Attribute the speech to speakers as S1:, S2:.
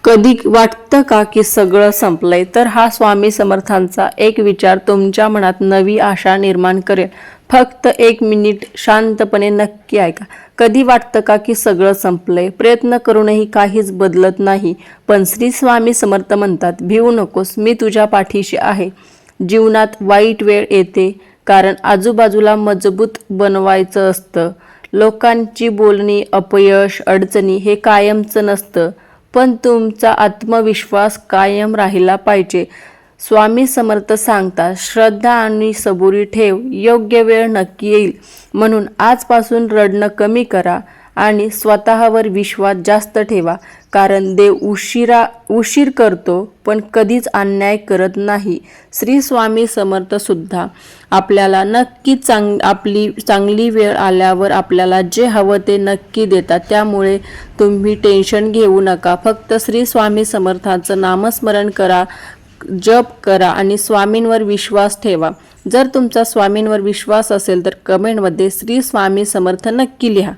S1: कधी वाटतं का की सगळं संपलंय? तर हा स्वामी समर्थांचा एक विचार तुमच्या मनात नवी आशा निर्माण करेल. फक्त 1 मिनिट शांतपणे नक्की ऐका. कधी वाटतं का की सगळं संपलंय? प्रयत्न करूनही काहीच बदलत नाही. पण श्री स्वामी समर्थ म्हणतात, भिवू नकोस, मी तुझ्या पाठीशी आहे. जीवनात वाईट वेळ येते कारण आजूबाजूला मजबूत बनवायचं असतं. लोकांची बोलणी, अपयश, अडचणी हे कायमचं नसतं, पण तुमचा आत्मविश्वास कायम राहिला पाहिजे. स्वामी समर्थ सांगतात, श्रद्धा आणि सबुरी ठेव, योग्य वेळ नक्की येईल. म्हणून आजपासून रडणं कमी करा आणि स्वतःवर विश्वास जास्त ठेवा. कारण देव उशीर करतो पण कधीच अन्याय करत नाही. श्री स्वामी समर्थ सुद्धा आपल्याला नक्की आपली चांगली वेळ आल्यावर आपल्याला जे हवं ते नक्की देतात. त्यामुळे तुम्ही टेन्शन घेऊ नका. फक्त श्री स्वामी समर्थांचं नामस्मरण करा, जप करा आणि स्वामींवर विश्वास ठेवा. जर तुमचा स्वामींवर विश्वास असेल तर कमेंटमध्ये श्री स्वामी समर्थ नक्की लिहा.